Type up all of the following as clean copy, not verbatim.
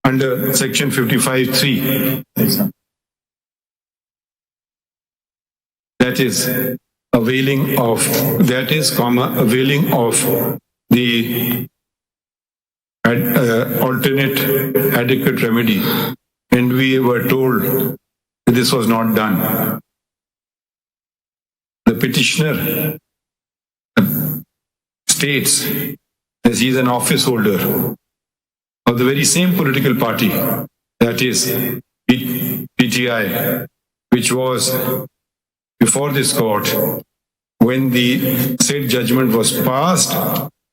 under section 55(3). That is availing of the alternate adequate remedy, and we were told that this was not done. The petitioner states that he is an office holder of the very same political party, that is PTI, which was before this court when the said judgment was passed,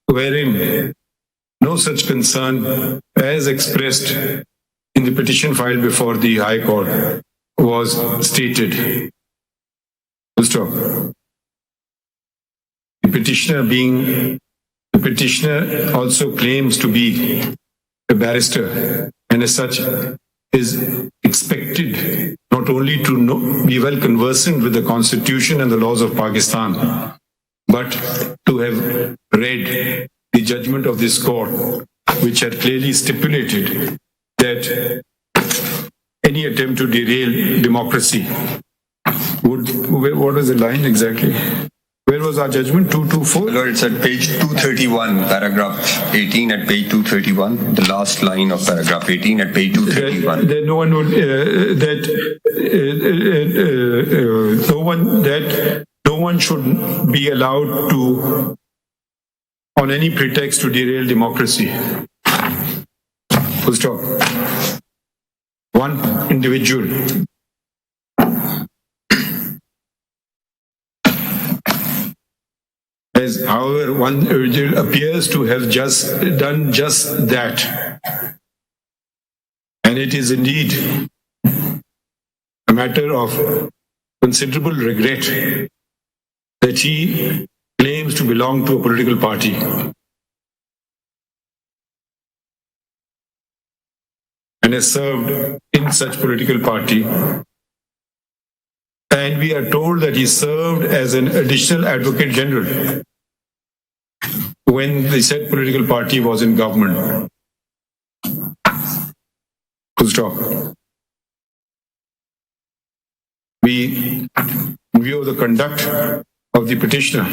wherein no such concern as expressed in the petition filed before the High Court was stated. Full stop. The petitioner also claims to be a barrister, and as such is expected not only to be well conversant with the Constitution and the laws of Pakistan, but to have read the judgment of this court, which had clearly stipulated that any attempt to derail democracy would... What was the line exactly? Where was our judgment? 224? Lord, it's at page 231, paragraph 18 at page 231, the last line of paragraph 18 at page 231. That no one would... no one should be allowed to, on any pretext, to derail democracy. Full stop. One individual however, one individual appears to have done just that. And it is indeed a matter of considerable regret that he claims to belong to a political party. And has served in such political party. And we are told that he served as an additional advocate general when the said political party was in government. Full stop. We, in view of the conduct of the petitioner,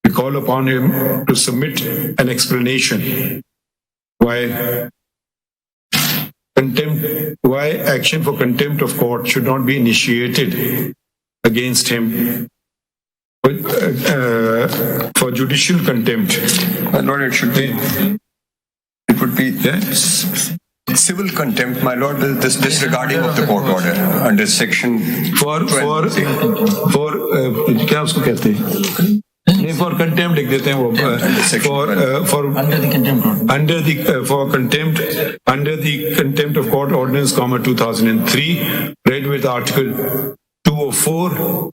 we call upon him to submit an explanation why action for contempt of court should not be initiated against him for judicial contempt. My Lord, it would be civil contempt, my Lord, this disregarding of the court order under section for contempt लिख देते हैं वो under the contempt of court ordinance, 2003, read with article 204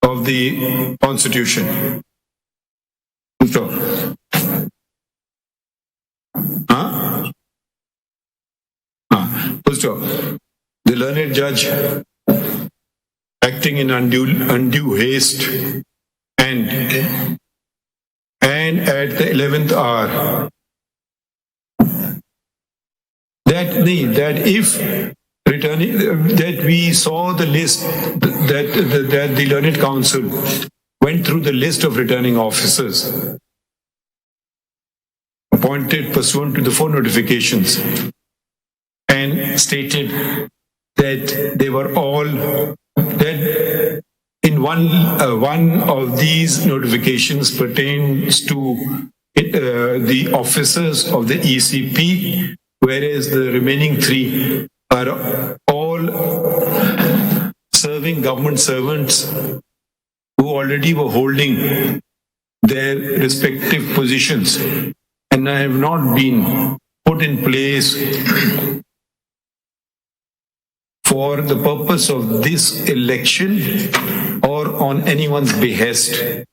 of the Constitution. The learned judge, acting in undue haste and at the 11th hour, that we saw the list, that the learned counsel went through the list of returning officers appointed pursuant to the 4 notifications and stated that they were all, that in one of these notifications pertains to the officers of the ECP, whereas the remaining 3 are all serving government servants who already were holding their respective positions and have not been put in place for the purpose of this election or on anyone's behest.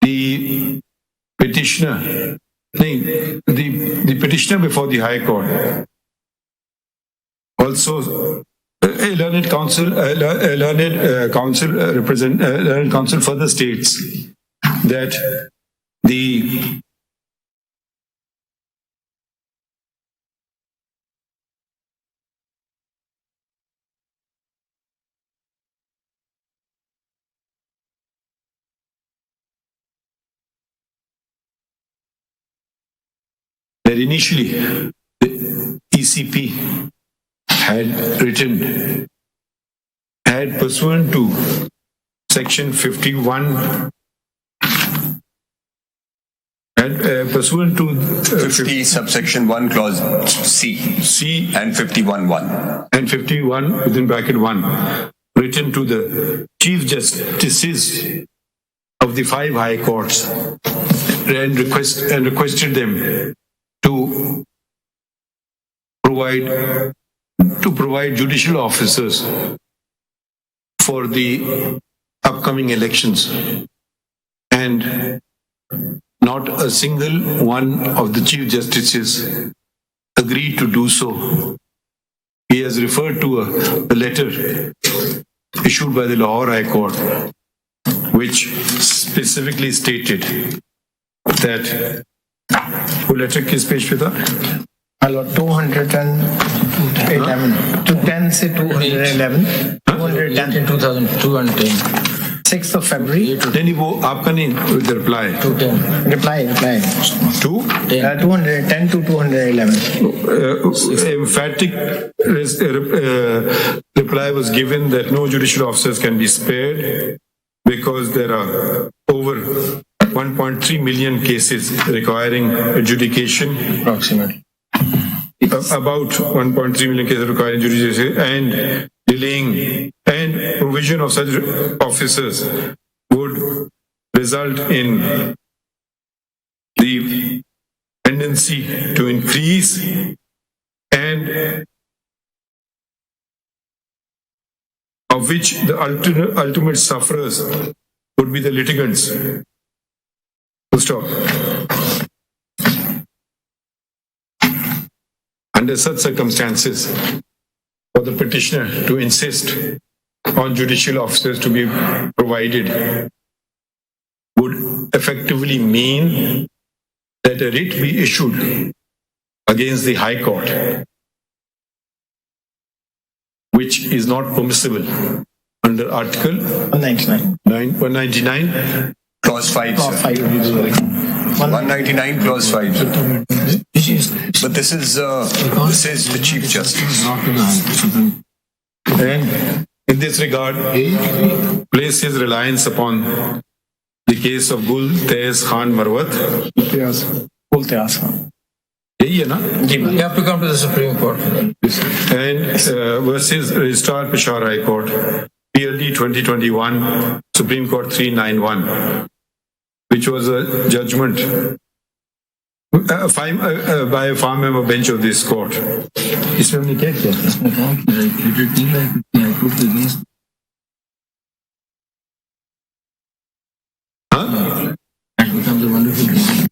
The petitioner, the petitioner before the High Court, also learned counsel further states that the that initially the ECP had pursuant to section 51, pursuant to 50 subsection 1 clause C and 51(1). And 51 within bracket 1, written to the Chief Justices of the 5 high courts and requested them to provide judicial officers for the upcoming elections, and not a single one of the Chief Justices agreed to do so. He has referred to a letter issued by the Lahore High Court, which specifically stated that letter किस page पे था? 211 to 10 से 211 210 in 2010 6th of February नहीं वो आपका नहीं with the reply 210 reply to 210 to 211 emphatic reply was given that no judicial officers can be spared because there are over 1.3 million cases requiring adjudication, approximately about 1.3 million cases requiring adjudication, and delaying and provision of such officers would result in the tendency to increase and of which the ultimate sufferers would be the litigants. Full stop. Under such circumstances, for the petitioner to insist on judicial officers to be provided would effectively mean that a writ be issued against the High Court, which is not permissible under Article 199. Clause 5, Clause sir. 5 199 clause 5. But this is the Chief Justice. And in this regard, place his reliance upon the case of Gul Tez Khan Marwat. यही है ना? You have to come to the Supreme Court. And versus Registrar Peshawar High Court, PLD 2021, Supreme Court 391, which was a judgment by a farm member bench of this court. इसमें हमने क्या किया? इसमें कहा कि हाईकोर्ट के against that becomes a wonderful thing.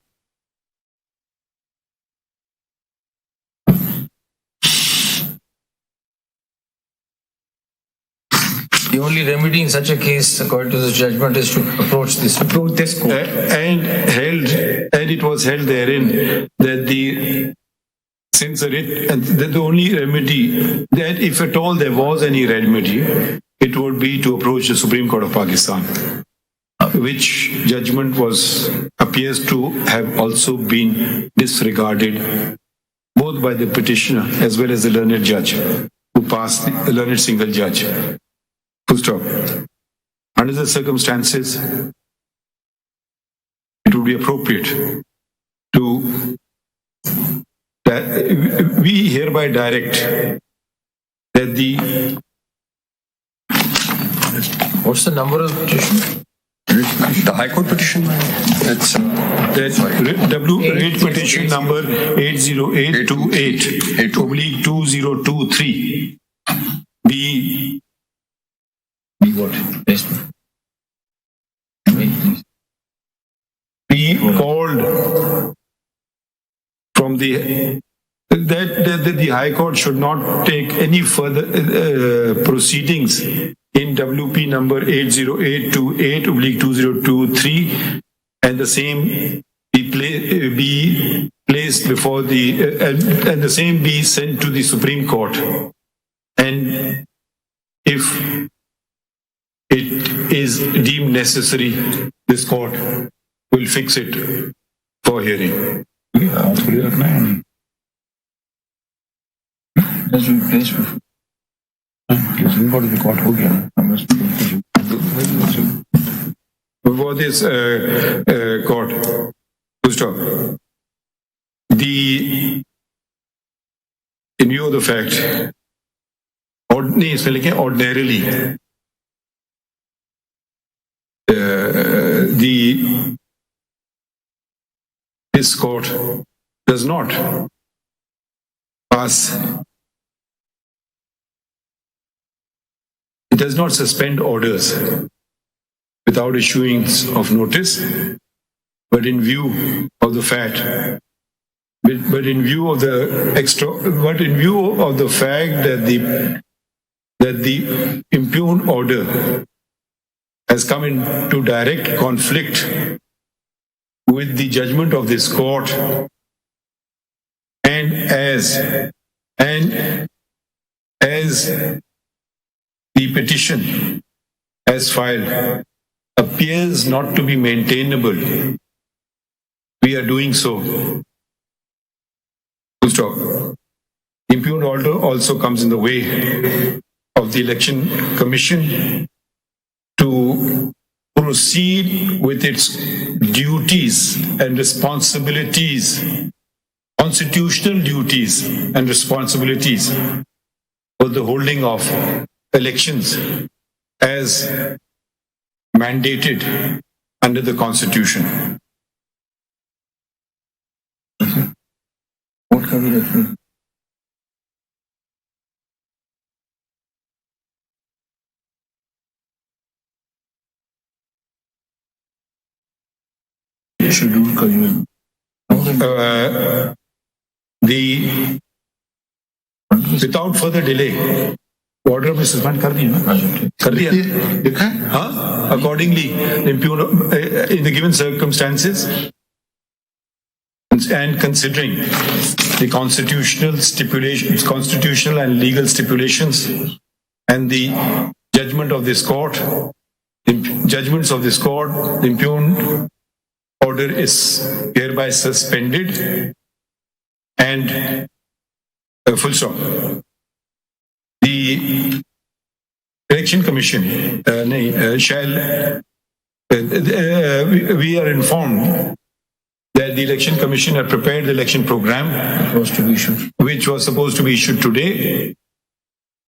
The only remedy in such a case, according to this judgment, is to approach this court. And it was held therein that the only remedy, that if at all there was any remedy, it would be to approach the Supreme Court of Pakistan, which judgment appears to have also been disregarded both by the petitioner as well as the learned judge who passed, the learned single judge. Full stop. Under the circumstances, it would be appropriate to we hereby direct that What's the number of the petition? The High Court petition? It's rate petition number 80828/2023 be what? Yes. be called from that the High Court should not take any further proceedings in WP number 80828/2023 and the same be placed before and the same be sent to the Supreme Court, and if it is deemed necessary, this court will fix it for hearing. Before this court, full stop. In view of the fact, ordinarily, this court does not pass. It does not suspend orders without issuing of notice, but in view of the fact, but in view of the fact that the impugned order has come into direct conflict with the judgment of this court, and as the petition as filed appears not to be maintainable, we are doing so. Full stop. The impugned order also comes in the way of the Election Commission to proceed with its duties and responsibilities, constitutional duties and responsibilities for the holding of elections as mandated under the Constitution. Without further delay, order में suspend कर दिया accordingly, in the given circumstances and considering the constitutional and legal stipulations and the judgments of this court, the impugned order is hereby suspended and full stop. The Election Commission we are informed that the Election Commission had prepared the election program which was supposed to be issued today,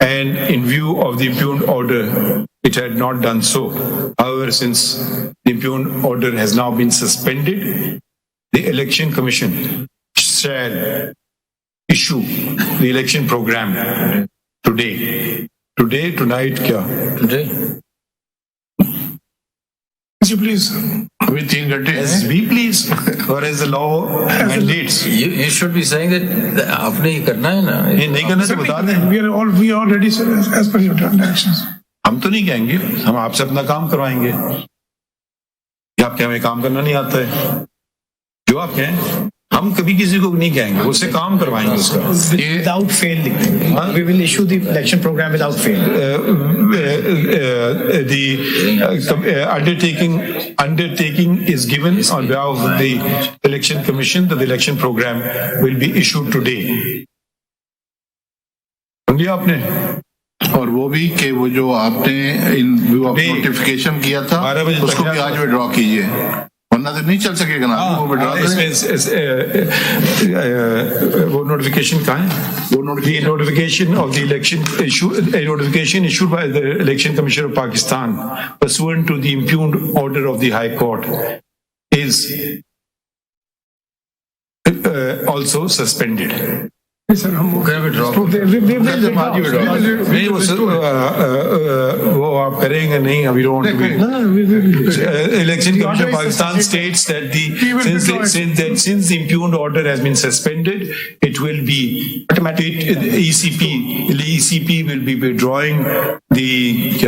and in view of the impugned order, it had not done so. However, since the impugned order has now been suspended, the Election Commission shall issue the election program today. Tonight, today. Please, within the day. As we please, or as the law mandates. You should be saying that आपने ही करना है ना. ये नहीं करना तो बता दें. We are ready, sir, as per your directions. हम तो नहीं कहेंगे, हम आपसे अपना काम करवाएंगे. या आपके हमें काम करना नहीं आता है. जो आप कहें, हम कभी किसी को नहीं कहेंगे, उससे काम करवाएंगे उसका. Without fail, we will issue the election program without fail. The undertaking is given on behalf of the Election Commission that the election program will be issued today. समझिए आपने? और वो भी कि वो जो आपने इन व्यू ऑफ नोटिफिकेशन किया था उसको भी आज विड्रॉ कीजिए, वरना तो नहीं चल सकेगा ना. वो विड्रॉ वो नोटिफिकेशन कहाँ है? वो notification of the election a notification issued by the Election Commission of Pakistan pursuant to the impugned order of the High Court is also suspended. Sir हम वो आप करेंगे नहीं. अभी Election Commission of Pakistan states that since the impugned order has been suspended, it will be ECP will be withdrawing the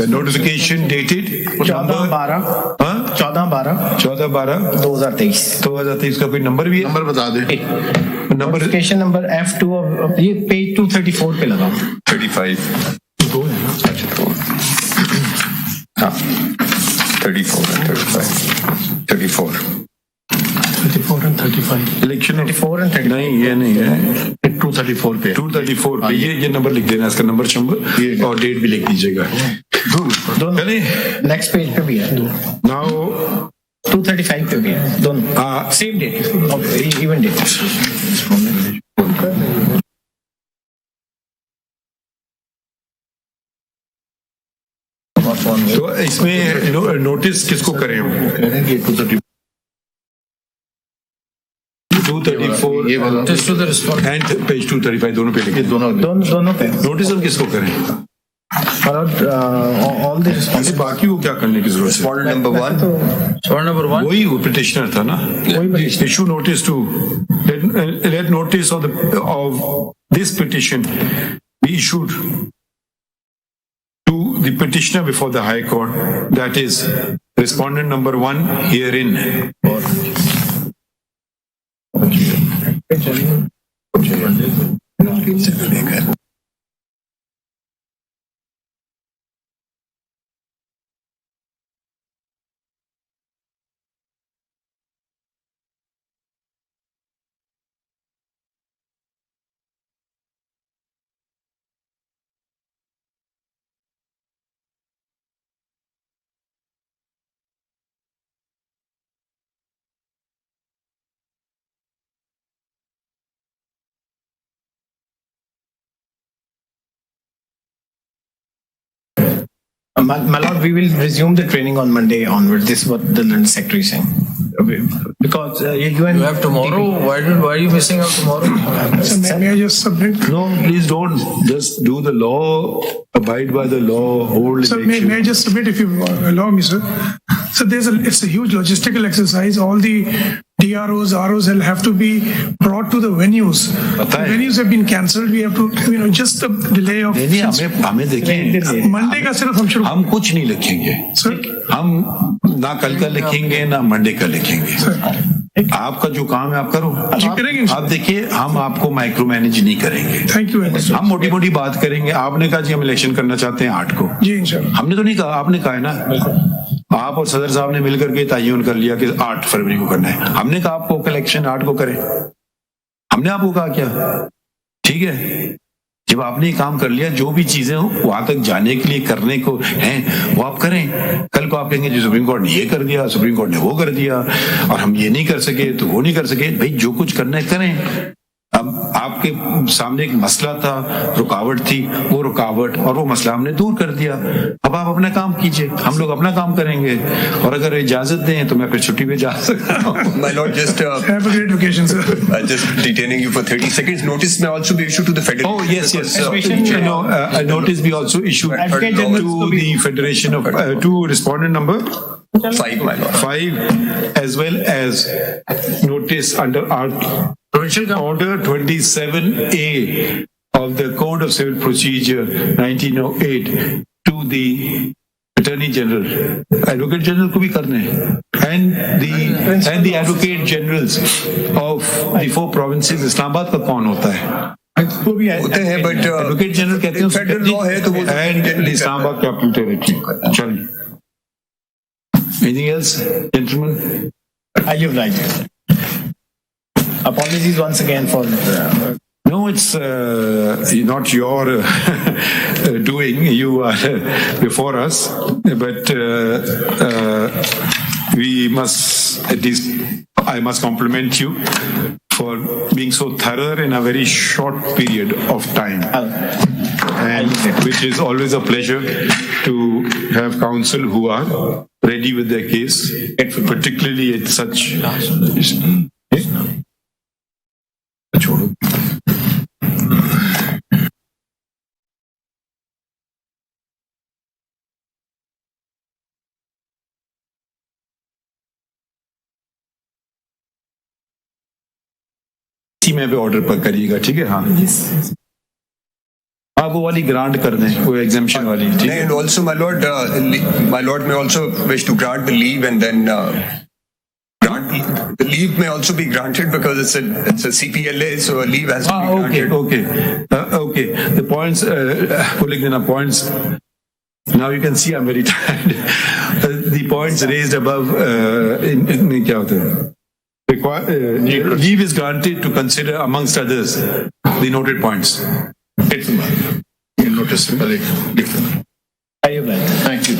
notification dated 14/12 14/12/2023 का कोई number भी है? नंबर बता दे। Number notification number F2 of ये पेज 234 पे लगा 35 हाँ 34 and 35 इलेक्शन 34 and 35 नहीं, ये नहीं है, 234 पे 234 पे ये नंबर लिख देना, इसका नंबर शंबर और डेट भी लिख दीजिएगा। दोनों नेक्स्ट पेज पे भी है नाउ 235 पे भी है दोनों सेम डेट इवन डेट। तो इसमें नोटिस किसको करें हम? 234 ये वाला Just to the response. And page 235 दोनों पे लिखे। दोनों पे नोटिस हम किसको करें? ऑल द रिस्पॉन्स बाकी को क्या करने की जरूरत है? Respondent number 1 Point number 1. वही वो पिटिशनर था ना, issue notice to let notice of this petition be issued to the petitioner before the High Court, that is respondent number 1 herein. My lord, we will resume the training on Monday onward. This is what the Learned Secretary is saying. Because you have tomorrow. Why are you missing out tomorrow? May I just submit? No, please don't. Just do the law, abide by the law, hold Sir, election. may I just submit if you allow me, sir? So it's a huge logistical exercise. All the DROs, ROs will have to be brought to the venues. The venues have been cancelled. We have to, just the delay of. नहीं, हमें देखिए, Monday का सिर्फ हम शुरू. हम कुछ नहीं लिखेंगे, Sir, हम ना कल का लिखेंगे ना मंडे का लिखेंगे। आपका जो काम है आप करो, करेंगे। आप देखिए, हम आपको माइक्रो मैनेज नहीं करेंगे। Thank you, sir. हम मोटी मोटी बात करेंगे। आपने कहा जी हम इलेक्शन करना चाहते हैं 8 को, जी इंशाल्लाह। हमने तो नहीं कहा, आपने कहा है ना। आप और सदर साहब ने मिलकर के तयन कर लिया कि 8 फरवरी को करना है। हमने कहा आपको इलेक्शन 8 को करें, हमने आपको कहा क्या? ठीक है, जब आपने ये काम कर लिया, जो भी चीजें वहां तक जाने के लिए करने को हैं वो आप करें। कल को आप कहेंगे जी सुप्रीम कोर्ट ने ये कर दिया, सुप्रीम कोर्ट ने वो कर दिया और हम ये नहीं कर सके तो वो नहीं कर सके। भाई जो कुछ करना है करें। अब आपके सामने एक मसला था, रुकावट थी, वो रुकावट और वो मसला हमने दूर कर दिया। अब आप अपना काम कीजिए, हम लोग अपना काम करेंगे और अगर इजाजत दें तो मैं फिर छुट्टी पे जा सकता हूँ। My lord, just Have a great vacation, sir. just detaining you for 30 seconds. Notice may also be issued to the federation. Oh yes, a notice be also issued to the federation of to respondent number 5, my lord. 5, as well as notice under our Provincial Order 27A of the Code of Civil Procedure 1908 to the Attorney General, Advocate General को भी करने हैं, and the Advocate Generals of the 4 provinces. Islamabad का कौन होता है? होते हैं, but Advocate General कहते हैं फेडरल लॉ है तो वो and the Islamabad Capital Territory. चलिए. Anything else, gentlemen? You're right. Apologies once again for. No, it's not your doing. You are before us, but we must, at least I must compliment you for being so thorough in a very short period of time, and which is always a pleasure to have counsel who are ready with their case, particularly at such. में भी order पर करिएगा, ठीक है? हाँ, आप वो वाली ग्रांट कर दें, वो एग्जेम्पशन वाली, ठीक है? And also, my lord may also wish to grant the leave, and then the leave may also be granted because it's a CPLA, so a leave has to be granted. Okay. The points, pulling points. Now you can see I'm very tired. The points raised above, in kya hota hai? Leave is granted to consider, amongst others, the noted points. Notice पर लिख देना। Thank you.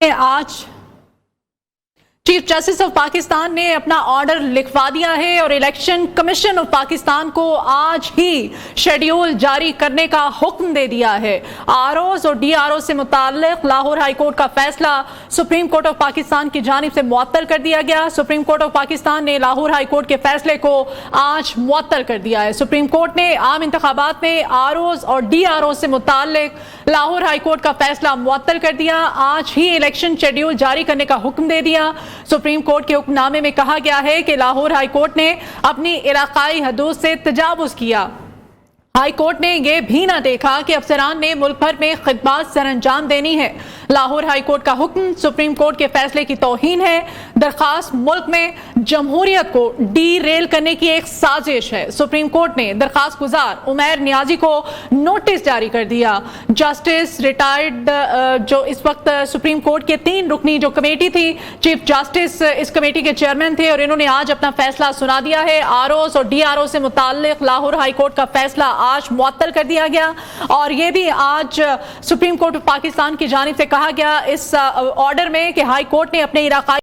आज chief justice of Pakistan ने अपना order लिखवा दिया है और इलेक्शन कमीशन ऑफ पाकिस्तान को आज ही शेड्यूल जारी करने का हुक्म दे दिया है। आरओज और डीआरओ से मुताल्लिक लाहौर हाई कोर्ट का फैसला सुप्रीम कोर्ट ऑफ पाकिस्तान की जानिब से मुअत्तल कर दिया गया। सुप्रीम कोर्ट ऑफ पाकिस्तान ने लाहौर हाई कोर्ट के फैसले को आज मुअत्तल कर दिया है। सुप्रीम कोर्ट ने आम इंतखाबात में आरओज और डीआरओ से मुताल्लिक लाहौर हाई कोर्ट का फैसला मुअत्तल कर दिया। आज ही इलेक्शन शेड्यूल जारी करने का हुक्म दे दिया। सुप्रीम कोर्ट के हुक्मनामे में कहा गया है कि लाहौर हाई कोर्ट ने अपनी इलाकाई हदूद से तजावुज किया। हाई कोर्ट ने यह भी ना देखा कि अफसरान ने मुल्क भर में खिदमत सरअंजाम देनी है। लाहौर हाई कोर्ट का हुक्म सुप्रीम कोर्ट के फैसले की तौहीन है। दरखास्त मुल्क में जमहूरियत को डी रेल करने की एक साजिश है। सुप्रीम कोर्ट ने दरखास्त गुजार उमैर नियाजी को नोटिस जारी कर दिया। जस्टिस रिटायर्ड जो इस वक्त सुप्रीम कोर्ट के 3 रुकनी जो कमेटी थी, चीफ जस्टिस इस कमेटी के चेयरमैन थे और इन्होंने आज अपना फैसला सुना दिया है। आरओ और डीआरओ से मुताल्लिक लाहौर हाई कोर्ट का फैसला आज मुअत्तल कर दिया गया और यह भी आज सुप्रीम कोर्ट ऑफ पाकिस्तान की जानिब से कहा गया इस ऑर्डर में कि हाई कोर्ट ने अपने इलाकाई